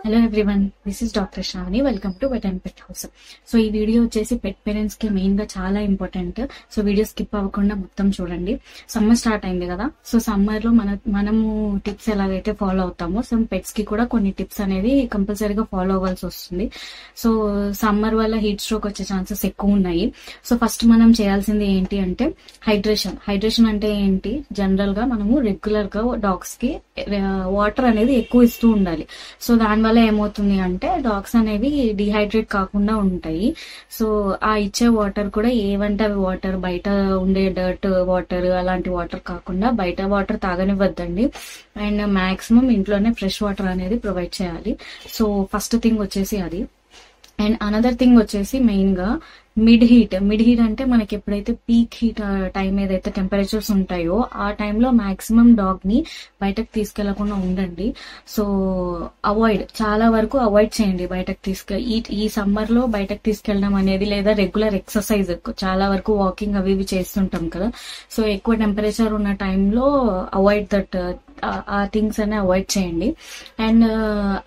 Hello everyone, this is doctor Shravani. Welcome to vet and pet house. So ఈ video వచ్చేసి pet parents కి main గా చాలా important. So video skip అవ్వకుండా మొత్తం చూడండి. సమ్మర్ స్టార్ట్ అయింది కదా, సో సమ్మర్ లో మనము టిప్స్ ఎలాగైతే ఫాలో అవుతామో సో పెట్స్ కి కూడా కొన్ని టిప్స్ అనేది కంపల్సరీగా ఫాలో అవ్వాల్సి వస్తుంది. సో సమ్మర్ వల్ల హీట్ స్ట్రోక్ వచ్చే ఛాన్సెస్ ఎక్కువ ఉన్నాయి. సో ఫస్ట్ మనం చేయాల్సింది ఏంటి అంటే హైడ్రేషన్ అంటే ఏంటి, జనరల్ గా మనము రెగ్యులర్ గా డాగ్స్ కి వాటర్ అనేది ఎక్కువ ఇస్తూ ఉండాలి. సో దానివల్ల ఏమవుతుంది అంటే డాగ్స్ అనేవి డిహైడ్రేట్ కాకుండా ఉంటాయి. సో ఆ ఇచ్చే వాటర్ కూడా ఏవంటే అవి వాటర్, బయట ఉండే డర్ట్ వాటర్ అలాంటి వాటర్ కాకుండా బయట వాటర్ తాగనివ్వద్దండి. అండ్ మాక్సిమం ఇంట్లోనే ఫ్రెష్ వాటర్ అనేది ప్రొవైడ్ చేయాలి. సో ఫస్ట్ థింగ్ వచ్చేసి అది. అండ్ అనదర్ థింగ్ వచ్చేసి మెయిన్ గా మిడ్ హీట్ అంటే మనకి ఎప్పుడైతే పీక్ హీట్ టైం ఏదైతే టెంపరేచర్స్ ఉంటాయో ఆ టైంలో మాక్సిమం డాగ్ ని బయటకు తీసుకెళ్లకుండా ఉండండి. సో చాలా వరకు అవాయిడ్ చేయండి బయటకు ఈ సమ్మర్ లో బయటకు తీసుకెళ్ళడం అనేది, లేదా రెగ్యులర్ ఎక్సర్సైజ్, చాలా వరకు వాకింగ్ అవి ఇవి చేస్తుంటాం కదా. సో ఎక్కువ టెంపరేచర్ ఉన్న టైంలో అవాయిడ్ దట్, ఆ థింగ్స్ అనే అవాయిడ్ చేయండి. అండ్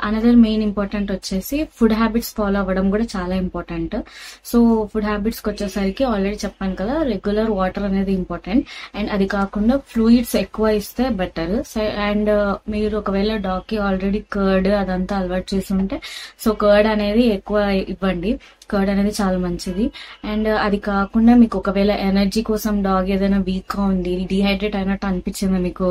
అనదర్ మెయిన్ ఇంపార్టెంట్ వచ్చేసి ఫుడ్ హ్యాబిట్స్ ఫాలో అవ్వడం కూడా చాలా ఇంపార్టెంట్. సో ఫుడ్ హ్యాబిట్స్ కి వచ్చేసరికి ఆల్రెడీ చెప్పాను కదా, రెగ్యులర్ వాటర్ అనేది ఇంపార్టెంట్. అండ్ అది కాకుండా ఫ్లూయిడ్స్ ఎక్కువ ఇస్తే బెటర్. అండ్ మీరు ఒకవేళ డాగ్ కి ఆల్రెడీ కర్డ్ అదంతా అలవాటు చేసి ఉంటే సో కర్డ్ అనేది ఎక్కువ ఇవ్వండి. కర్డ్ అనేది చాలా మంచిది. అండ్ అది కాకుండా మీకు ఒకవేళ ఎనర్జీ కోసం డాగ్ ఏదైనా వీక్ గా ఉంది, డిహైడ్రేట్ అయినట్టు అనిపించింది మీకు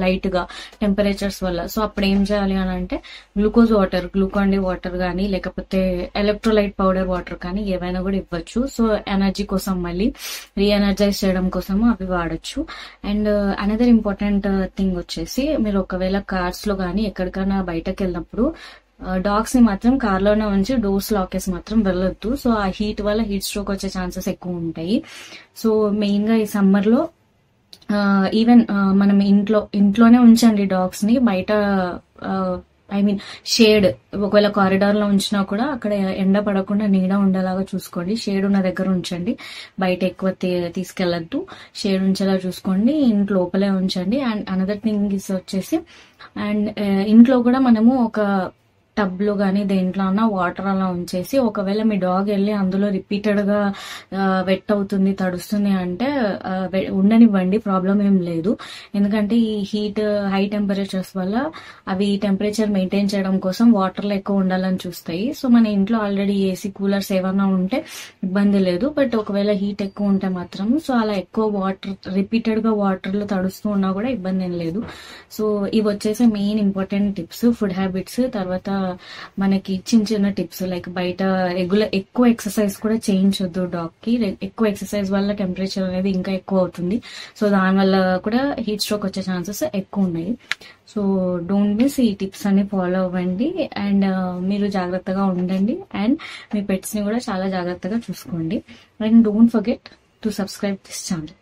లైట్ గా టెంపరేచర్స్ వల్ల, సో అప్పుడు ఏం చేయాలి అని అంటే గ్లూకాన్ డి వాటర్ కానీ లేకపోతే ఎలక్ట్రోలైట్ పౌడర్ వాటర్ కానీ ఏవైనా కూడా ఇవ్వచ్చు. సో ఎనర్జీ కోసం, మళ్ళీ రీఎనర్జైజ్ చేయడం కోసము అవి వాడచ్చు. అండ్ అనదర్ ఇంపార్టెంట్ థింగ్ వచ్చేసి మీరు ఒకవేళ కార్స్ లో కానీ ఎక్కడికైనా బయటకు వెళ్ళినప్పుడు డాగ్స్ ని మాత్రం కార్ లోనే ఉంచి డోర్స్ లాక్ చేసి మాత్రం వెళ్ళొద్దు. సో ఆ హీట్ వల్ల హీట్ స్ట్రోక్ వచ్చే ఛాన్సెస్ ఎక్కువ ఉంటాయి. సో మెయిన్ గా ఈ సమ్మర్ లో ఈవెన్ మనం ఇంట్లోనే ఉంచండి డాగ్స్ ని. బయట షేడ్, ఒకవేళ కారిడార్ లో ఉంచినా కూడా అక్కడ ఎండ పడకుండా నీడ ఉండేలాగా చూసుకోండి. షేడ్ ఉన్న దగ్గర ఉంచండి, బయట ఎక్కువ తీసుకెళ్లొద్దు. షేడ్ ఉంచేలా చూసుకోండి, ఇంట్లో లోపలే ఉంచండి. అండ్ అనదర్ థింగ్ ఇస్ వచ్చేసి, అండ్ ఇంట్లో కూడా మనము ఒక టబ్ లో గానీ దేంట్లో అన్నా వాటర్ అలా ఉంచేసి, ఒకవేళ మీ డాగ్ వెళ్ళి అందులో రిపీటెడ్ గా వెట్ అవుతుంది, తడుస్తుంది అంటే ఉండనివ్వండి, ప్రాబ్లం ఏం లేదు. ఎందుకంటే ఈ హీట్ హై టెంపరేచర్స్ వల్ల అవి టెంపరేచర్ మెయింటైన్ చేయడం కోసం వాటర్ లో ఎక్కువ ఉండాలని చూస్తాయి. సో మన ఇంట్లో ఆల్రెడీ ఏసీ, కూలర్స్ ఏమన్నా ఉంటే ఇబ్బంది లేదు. బట్ ఒకవేళ హీట్ ఎక్కువ ఉంటే మాత్రం సో అలా ఎక్కువ వాటర్ రిపీటెడ్ గా వాటర్ లో తడుస్తూ ఉన్నా కూడా ఇబ్బంది ఏం లేదు. సో ఇవి వచ్చేసి main important tips, food habits. తర్వాత మనకి చిన్న టిప్స్ లైక్ బయట ఎక్కువ ఎక్సర్సైజ్ కూడా చేయించొద్దు డాగ్ కి. ఎక్కువ ఎక్సర్సైజ్ వల్ల టెంపరేచర్ అనేది ఇంకా ఎక్కువ అవుతుంది. సో దానివల్ల కూడా హీట్ స్ట్రోక్ వచ్చే ఛాన్సెస్ ఎక్కువ ఉన్నాయి. సో డోంట్ మిస్, ఈ టిప్స్ అన్ని ఫాలో అవ్వండి. అండ్ మీరు జాగ్రత్తగా ఉండండి. అండ్ మీ పెట్స్ ని కూడా చాలా జాగ్రత్తగా చూసుకోండి. And don't forget to subscribe this channel.